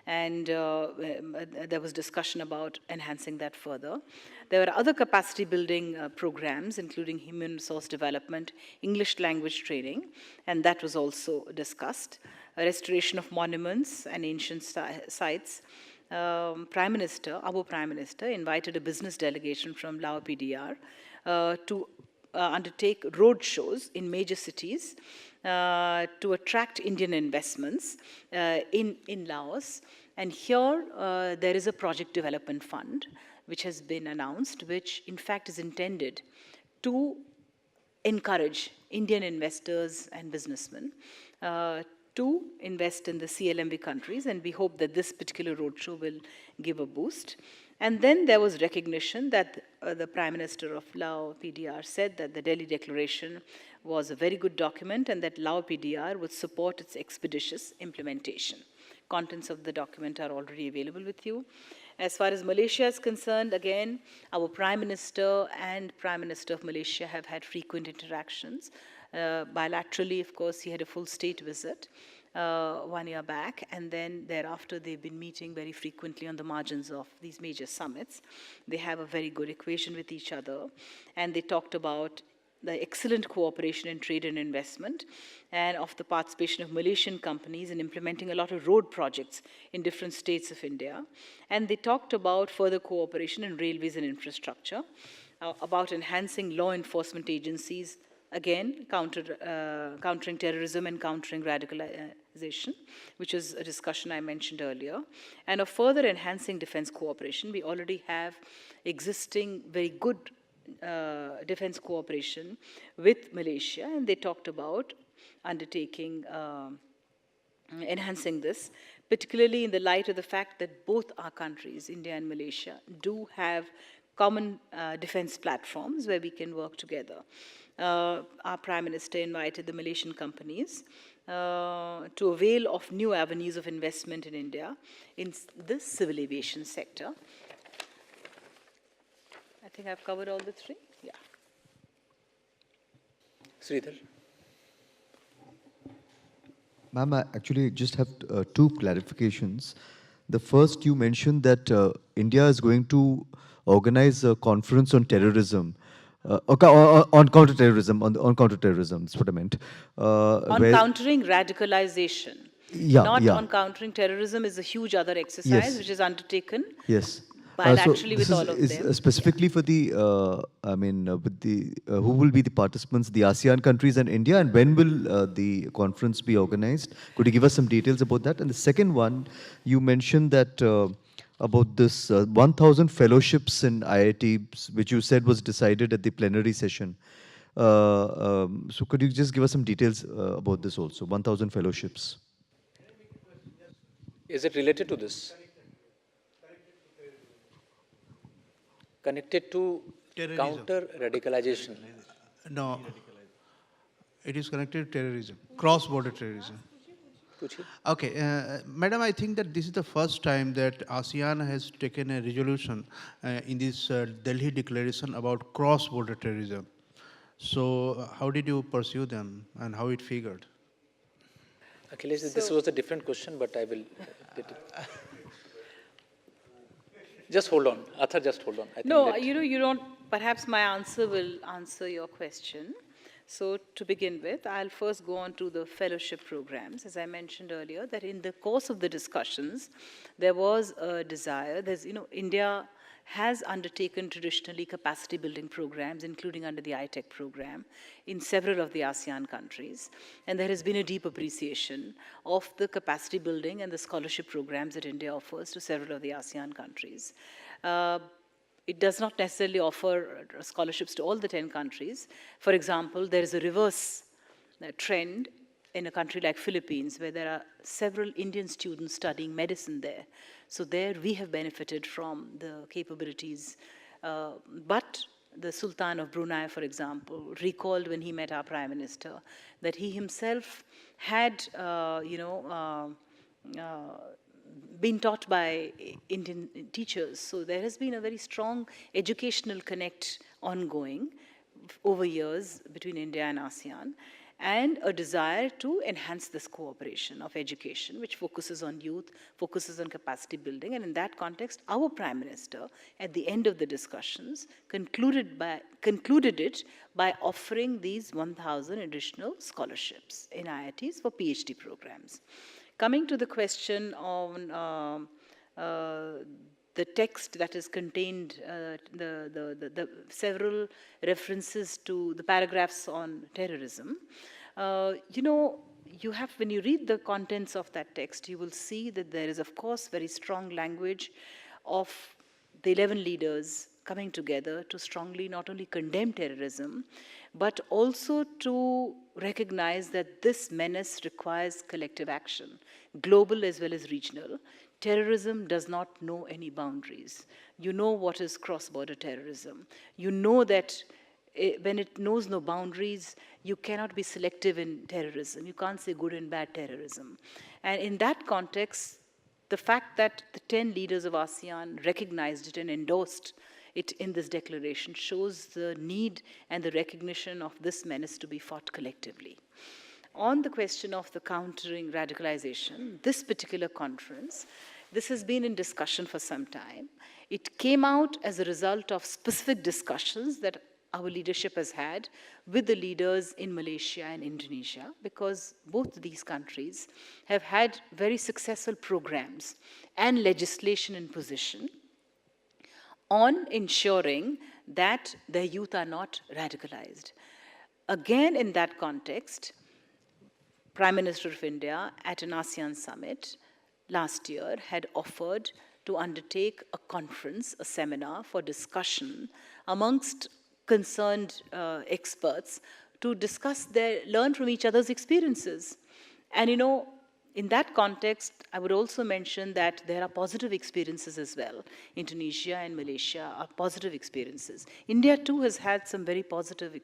and there was discussion about enhancing that further. There were other capacity building programs, including human resource development, English language training, and that was also discussed. A restoration of monuments and ancient sites. Our Prime Minister, invited a business delegation from Lao PDR to undertake road shows in major cities to attract Indian investments in Laos. And here there is a project development fund which has been announced, which in fact is intended to encourage Indian investors and businessmen to invest in the CLMV countries, and we hope that this particular roadshow will give a boost. And then there was recognition that the Prime Minister of Lao PDR said that the Delhi Declaration was a very good document and that Lao PDR would support its expeditious implementation. Contents of the document are already available with you. As far as Malaysia is concerned, again, our Prime Minister and Prime Minister of Malaysia have had frequent interactions. Bilaterally, of course, he had a full state visit 1 year back, and then thereafter they've been meeting very frequently on the margins of these major summits. They have a very good equation with each other, and they talked about the excellent cooperation in trade and investment, and of the participation of Malaysian companies in implementing a lot of road projects in different states of India. And they talked about further cooperation in railways and infrastructure, about enhancing law enforcement agencies, again, countering terrorism and countering radicalization, which is a discussion I mentioned earlier, and of further enhancing defense cooperation. We already have existing very good defense cooperation with Malaysia, and they talked about undertaking, enhancing this, particularly in the light of the fact that both our countries, India and Malaysia, do have common defense platforms where we can work together. Our Prime Minister invited the Malaysian companies to avail of new avenues of investment in India in the civil aviation sector. I think I've covered all the three. Yeah. Sridhar. Ma'am, I actually just have two clarifications. The first, you mentioned that India is going to organize a conference on terrorism, on counterterrorism, on counterterrorism. That's what I meant. On Where, countering radicalization, yeah, not yeah, on countering terrorism, is a huge other exercise yes, which is undertaken yes. So bilaterally this with all of is them. specifically for the, with the who will be the participants, the ASEAN countries and India, and when will the conference be organized? Could you give us some details about that? And the second one, you mentioned that about this 1,000 fellowships in IIT, which you said was decided at the plenary session. So could you just give us some details about this also? 1,000 fellowships. Is it related to this? Connected to Terrorism. counter radicalization. No, it is connected to terrorism, cross-border terrorism. Puchi? Okay, Madam, I think that this is the first time that ASEAN has taken a resolution in this Delhi declaration about cross-border terrorism. So how did you pursue them and how it figured? Akhilesh, this was a different question, but I will let it. Just hold on. Athar, just hold on. I think No, let- you don't, perhaps my answer will answer your question. So to begin with, I'll first go on to the fellowship programs. As I mentioned earlier, that in the course of the discussions, there was a desire, India has undertaken traditionally capacity building programs, including under the ITEC program, in several of the ASEAN countries. And there has been a deep appreciation of the capacity building and the scholarship programs that India offers to several of the ASEAN countries. It does not necessarily offer scholarships to all the 10 countries. For example, there is a reverse trend in a country like Philippines, where there are several Indian students studying medicine there. So there we have benefited from the capabilities. But the Sultan of Brunei, for example, recalled when he met our Prime Minister that he himself had, been taught by Indian teachers. So there has been a very strong educational connect ongoing over years between India and ASEAN, and a desire to enhance this cooperation of education, which focuses on youth, focuses on capacity building. And in that context, our Prime Minister, at the end of the discussions, concluded it by offering these 1,000 additional scholarships in IITs for PhD programs. Coming to the question on the text that is contained, the several references to the paragraphs on terrorism, when you read the contents of that text, you will see that there is, of course, very strong language of the 11 leaders coming together to strongly not only condemn terrorism, but also to recognize that this menace requires collective action, global as well as regional. Terrorism does not know any boundaries. You know what is cross-border terrorism. You know that when it knows no boundaries, you cannot be selective in terrorism. You can't say good and bad terrorism. And in that context, the fact that the 10 leaders of ASEAN recognized it and endorsed it in this declaration shows the need and the recognition of this menace to be fought collectively. On the question of the countering radicalization, this particular conference, this has been in discussion for some time. It came out as a result of specific discussions that our leadership has had with the leaders in Malaysia and Indonesia, because both these countries have had very successful programs and legislation in position on ensuring that their youth are not radicalized. Again, in that context, Prime Minister of India at an ASEAN summit last year had offered to undertake a conference, a seminar for discussion amongst concerned experts to discuss learn from each other's experiences. And in that context, I would also mention that there are positive experiences as well. Indonesia and Malaysia are positive experiences. India too has had some very positive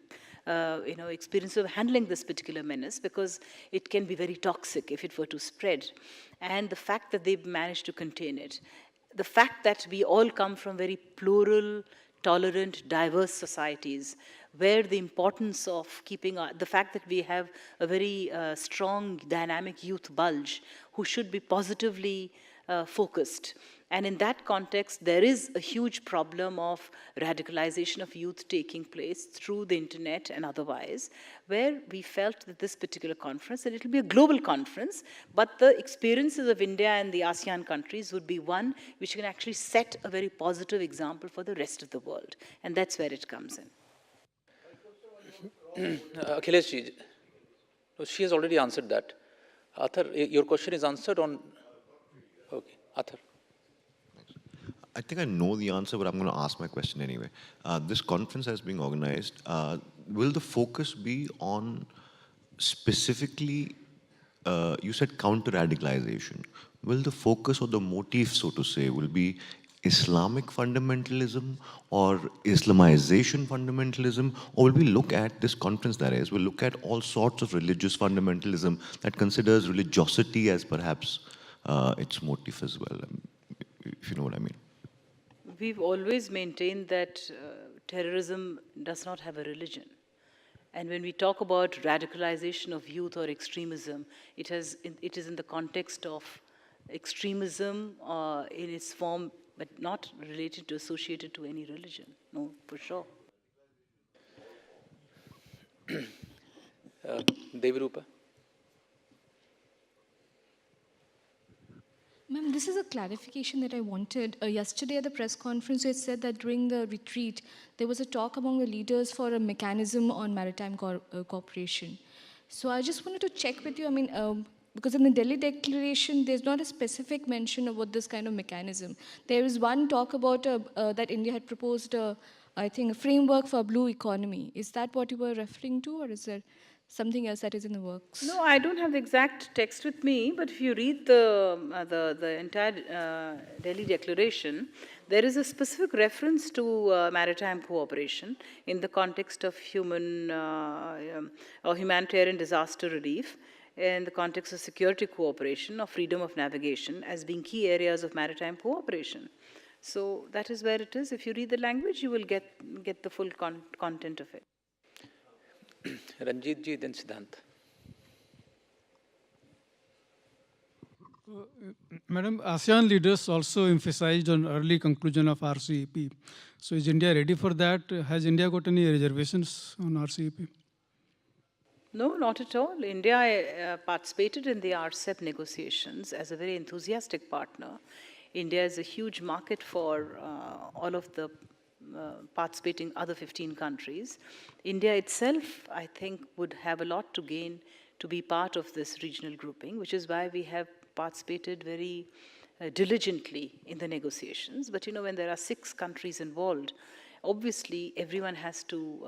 experience of handling this particular menace, because it can be very toxic if it were to spread. And the fact that they've managed to contain it, the fact that we all come from very plural, tolerant, diverse societies, where the importance of keeping the fact that we have a very strong, dynamic youth bulge who should be positively focused. And in that context, there is a huge problem of radicalization of youth taking place through the internet and otherwise, where we felt that this particular conference, that it will be a global conference, but the experiences of India and the ASEAN countries would be one which can actually set a very positive example for the rest of the world. And that's where it comes in. Akhilesh ji, she has already answered that. Athar, your question is answered on... Okay, Athar. I think I know the answer, but I'm going to ask my question anyway. This conference has been organized. Will the focus be on specifically, you said counter-radicalization. Will the focus or the motif, so to say, will be Islamic fundamentalism or Islamization fundamentalism? Or will we look at this conference, that is, we'll look at all sorts of religious fundamentalism that considers religiosity as perhaps its motif as well, if you know what I mean. We've always maintained that terrorism does not have a religion. And when we talk about radicalization of youth or extremism, it is in the context of extremism in its form, but not related to, associated to any religion. No, for sure. Devirupa. Ma'am, this is a clarification that I wanted. Yesterday at the press conference, you had said that during the retreat, there was a talk among the leaders for a mechanism on maritime cooperation. So I just wanted to check with you, I mean, because in the Delhi Declaration, there's not a specific mention about this kind of mechanism. There is one talk about that India had proposed, I think, a framework for a blue economy. Is that what you were referring to, or is there something else that is in the works? No, I don't have the exact text with me, but if you read the entire Delhi Declaration, there is a specific reference to maritime cooperation in the context of humanitarian disaster relief, in the context of security cooperation, or freedom of navigation as being key areas of maritime cooperation. So that is where it is. If you read the language, you will get the full content of it. Ranjit ji, then Siddhant. Madam, ASEAN leaders also emphasized on early conclusion of RCEP. So is India ready for that? Has India got any reservations on RCEP? No, not at all. India participated in the RCEP negotiations as a very enthusiastic partner. India is a huge market for all of the participating other 15 countries. India itself, I think, would have a lot to gain to be part of this regional grouping, which is why we have participated very diligently in the negotiations. But when there are 6 countries involved, obviously everyone has to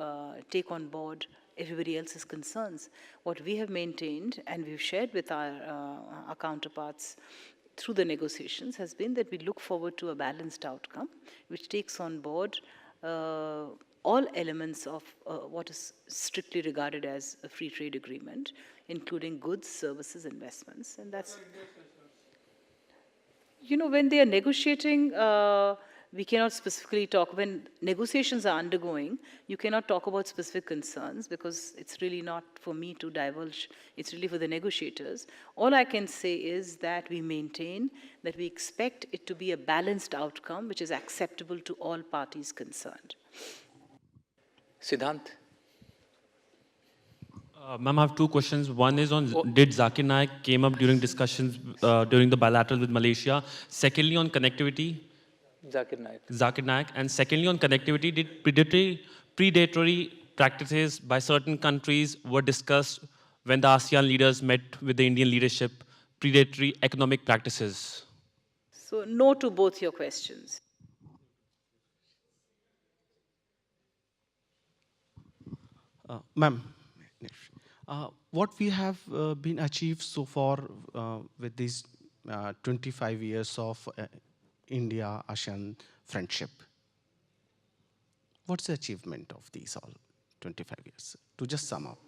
take on board everybody else's concerns. What we have maintained, and we've shared with our counterparts through the negotiations, has been that we look forward to a balanced outcome, which takes on board all elements of what is strictly regarded as a free trade agreement, including goods, services, investments. And that's, when they are negotiating, we cannot specifically talk. When negotiations are undergoing, you cannot talk about specific concerns because it's really not for me to divulge. It's really for the negotiators. All I can say is that we maintain that we expect it to be a balanced outcome which is acceptable to all parties concerned. Siddhant. Ma'am, I have 2 questions. One is on did Zakir Naik came up during discussions during the bilateral with Malaysia? Secondly, on connectivity. Zakir Naik. And secondly, on connectivity, did predatory practices by certain countries were discussed when the ASEAN leaders met with the Indian leadership, predatory economic practices? So, no to both your questions. Ma'am, what we have been achieved so far with these 25 years of India-ASEAN friendship? What's the achievement of these all 25 years? To just sum up.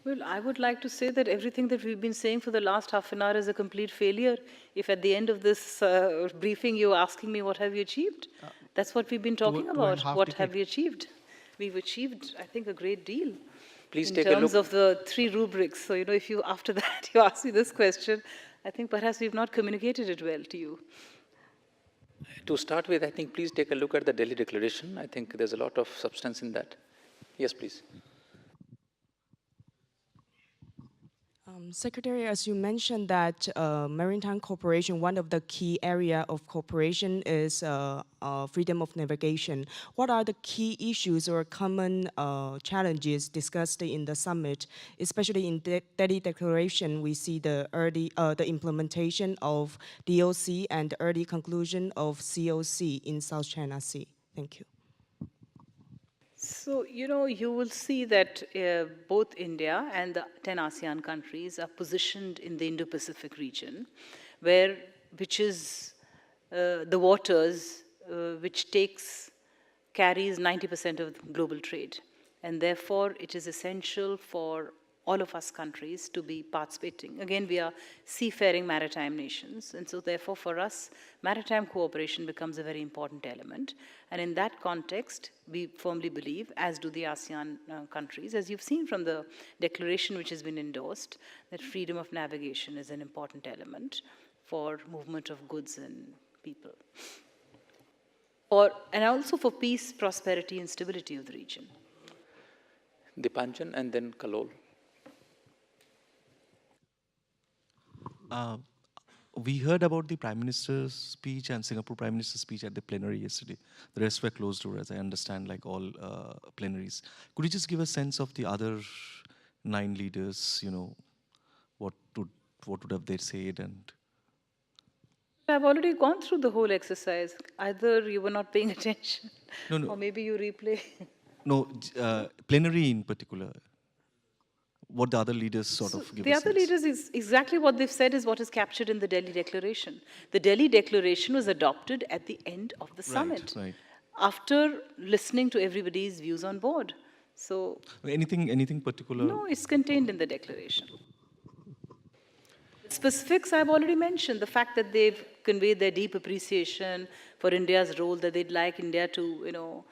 Well, I would like to say that everything that we've been saying for the last half an hour is a complete failure. If at the end of this briefing you're asking me what have you achieved, that's what we've been talking about. What have we achieved? We've achieved, I think, a great deal. Please in take a look. terms of the 3 rubrics. So, if you, after that, you ask me this question, I think perhaps we've not communicated it well to you. To start with, I think please take a look at the Delhi Declaration. I think there's a lot of substance in that. Yes, please. Secretary, as you mentioned that maritime cooperation, one of the key area of cooperation is freedom of navigation. What are the key issues or common challenges discussed in the summit? Especially in the Delhi Declaration, we see the implementation of DOC and the early conclusion of COC in South China Sea. Thank you. So, you will see that both India and the 10 ASEAN countries are positioned in the Indo-Pacific region, which is the waters which carries 90% of global trade. And therefore, it is essential for all of us countries to be participating. Again, we are seafaring maritime nations, and so therefore for us, maritime cooperation becomes a very important element. And in that context, we firmly believe, as do the ASEAN countries, as you've seen from the declaration which has been endorsed, that freedom of navigation is an important element for movement of goods and people. And also for peace, prosperity, and stability of the region. Dipanjan and then Kalol. We heard about the Prime Minister's speech and Singapore Prime Minister's speech at the plenary yesterday. The rest were closed door, as I understand, like all plenaries. Could you just give a sense of the other 9 leaders, what would have they said? And I've already gone through the whole exercise. Either you were not paying attention, or maybe you replay. No, plenary in particular. What the other leaders sort of give The other leaders, is exactly what they've said is what is captured in the Delhi Declaration. The Delhi Declaration was adopted at the end of the summit, after listening to everybody's views on board. So, anything particular? No, it's contained in the declaration. Specifics I've already mentioned, the fact that they've conveyed their deep appreciation for India's role, that they'd like India to,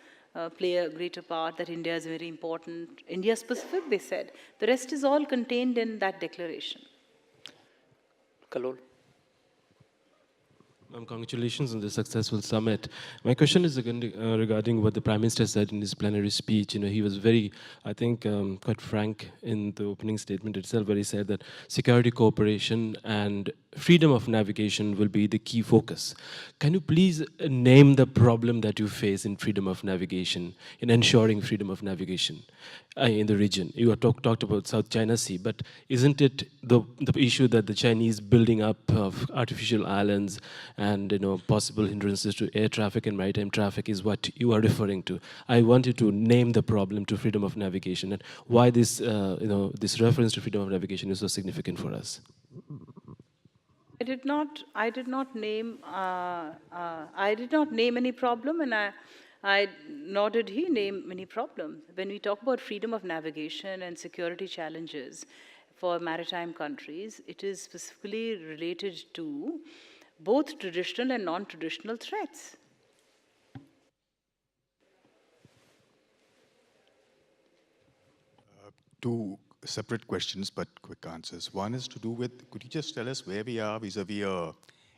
play a greater part, that India is very important. India specific, they said. The rest is all contained in that declaration. Kalol. Congratulations on the successful summit. My question is regarding what the Prime Minister said in his plenary speech. He was very, I think, quite frank in the opening statement itself, where he said that security cooperation and freedom of navigation will be the key focus. Can you please name the problem that you face in freedom of navigation, in ensuring freedom of navigation in the region? You talked about South China Sea, but isn't it the issue that the Chinese building up of artificial islands and possible hindrances to air traffic and maritime traffic is what you are referring to? I want you to name the problem to freedom of navigation and why this this reference to freedom of navigation is so significant for us. I did not name any problem, and nor did he name any problem. When we talk about freedom of navigation and security challenges for maritime countries, it is specifically related to both traditional and non-traditional threats. Two separate questions, but quick answers. One is to do with, could you just tell us where we are vis-a-vis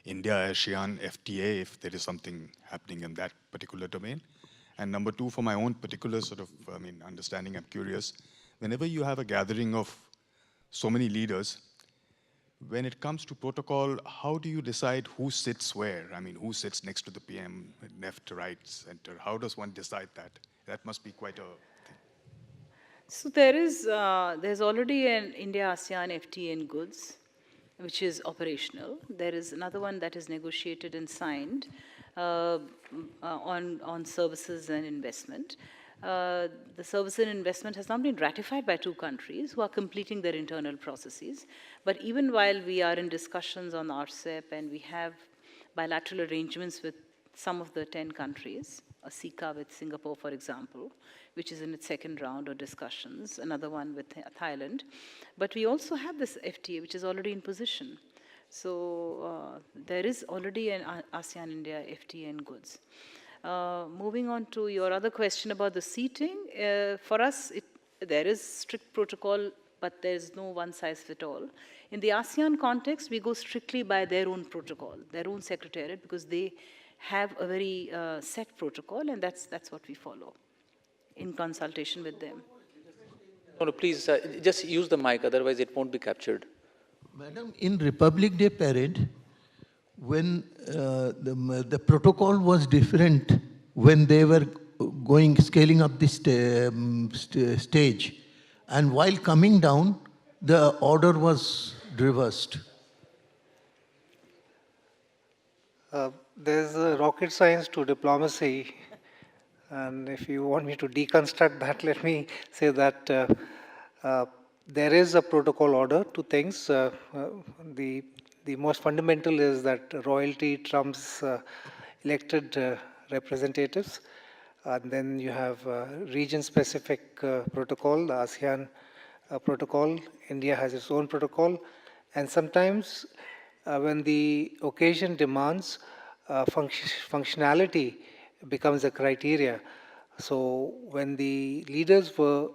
India-ASEAN FTA, if there is something happening in that particular domain? And number two, for my own particular understanding, I'm curious, whenever you have a gathering of so many leaders, when it comes to protocol, how do you decide who sits where? Who sits next to the PM, left, right, center? How does one decide that? That must be quite a... So there's already an India-ASEAN FTA in goods, which is operational. There is another one that is negotiated and signed on services and investment. The service and investment has not been ratified by 2 countries who are completing their internal processes. But even while we are in discussions on RCEP and we have bilateral arrangements with some of the 10 countries, a SICA with Singapore, for example, which is in its second round of discussions, another one with Thailand. But we also have this FTA, which is already in position. So there is already an ASEAN-India FTA in goods. Moving on to your other question about the seating, for us, there is strict protocol, but there's no one-size-fits-all. In the ASEAN context, we go strictly by their own protocol, their own secretariat, because they have a very set protocol, and that's what we follow in consultation with them. No, please, just use the mic, otherwise it won't be captured. Madam, in Republic Day parade, when the protocol was different, when they were scaling up the stage, and while coming down, the order was reversed. There's a rocket science to diplomacy, and if you want me to deconstruct that, let me say that there is a protocol order to things. The most fundamental is that royalty trumps elected representatives, and then you have region-specific protocol, the ASEAN protocol. India has its own protocol, and sometimes when the occasion demands, functionality becomes a criteria. So when the leaders were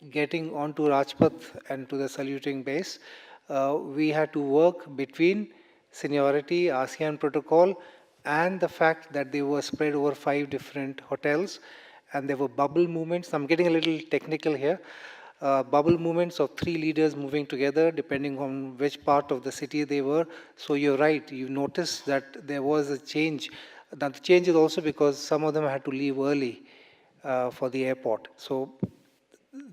getting onto Rajpath and to the saluting base, we had to work between seniority, ASEAN protocol, and the fact that they were spread over 5 different hotels, and there were bubble movements. I'm getting a little technical here. Bubble movements of 3 leaders moving together depending on which part of the city they were. So you're right, you noticed that there was a change. Now the change is also because some of them had to leave early for the airport. So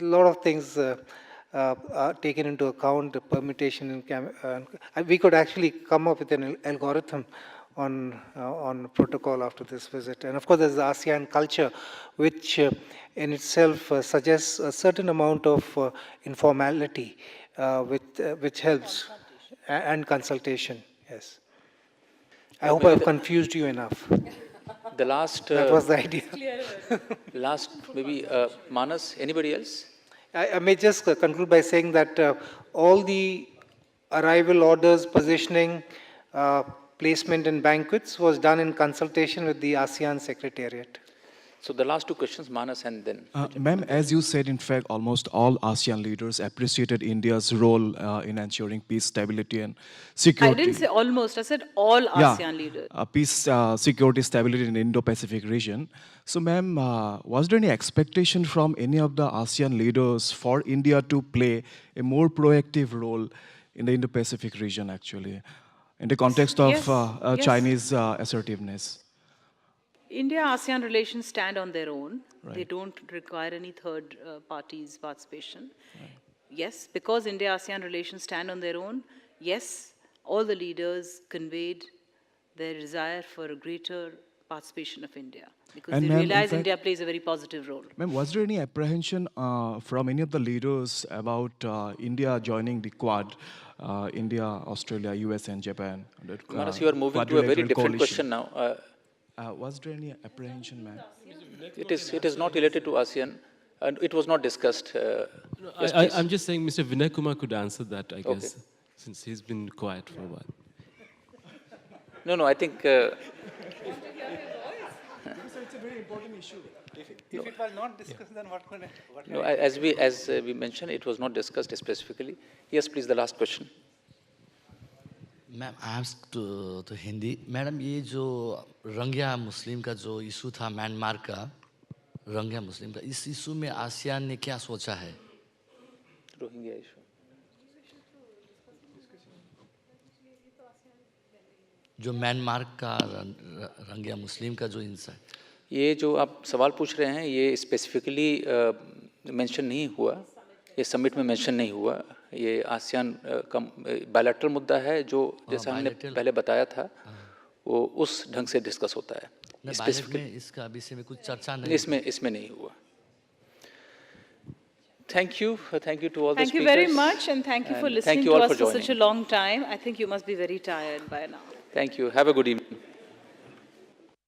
a lot of things are taken into account, the permutation, and we could actually come up with an algorithm on protocol after this visit. And of course, there's the ASEAN culture, which in itself suggests a certain amount of informality, which helps, and consultation, yes. I hope I've confused you enough. The last... that was the idea. Last, maybe Manas, anybody else? I may just conclude by saying that all the arrival orders, positioning, placement in banquets was done in consultation with the ASEAN Secretariat. So the last 2 questions, Manas and then... Ma'am, as you said, in fact, almost all ASEAN leaders appreciated India's role in ensuring peace, stability and security. I didn't say almost, I said all ASEAN leaders. Peace, security, stability in the Indo-Pacific region. So ma'am, was there any expectation from any of the ASEAN leaders for India to play a more proactive role in the Indo-Pacific region actually, in the context of Chinese assertiveness? India-ASEAN relations stand on their own. Right. They don't require any third party's participation. Right. Yes, because India-ASEAN relations stand on their own, yes, all the leaders conveyed their desire for a greater participation of India, because they realize India plays a very positive role. Ma'am, was there any apprehension from any of the leaders about India joining the Quad, India, Australia, US and Japan? Manas, you are moving to a very different question now. Was there any apprehension, ma'am? It is not related to ASEAN, and it was not discussed. Yes, I'm just saying Mr. Vinay Kumar could answer that, I guess, since he's been quiet for a while. No, I think... It's a very important issue. If it was not discussed, then what could I... No, as we mentioned, it was not discussed specifically. Yes, please, the last question. Ma'am asked to Hindi madam ये जो रंगिया मुस्लिम का जो issue था Myanmar का रंगिया मुस्लिम का इस issue में ASEAN ने क्या सोचा है रोहिंग्या इशू जो म्यांमार का रंगिया मुस्लिम का जो इंसान ये जो आप सवाल पूछ रहे हैं ये स्पेसिफिकली मेंशन नहीं हुआ ये समिट में मेंशन नहीं हुआ ये आसियान का बायलैटरल मुद्दा है जो जैसा हमने पहले बताया था वो उस ढंग से डिस्कस होता है स्पेसिफिकली इसका विषय में कुछ चर्चा नहीं इसमें नहीं हुआ Thank you to all the speakers. Thank you very much and thank you for listening to us for such a long time. I think you must be very tired by now. Thank you. Have a good evening.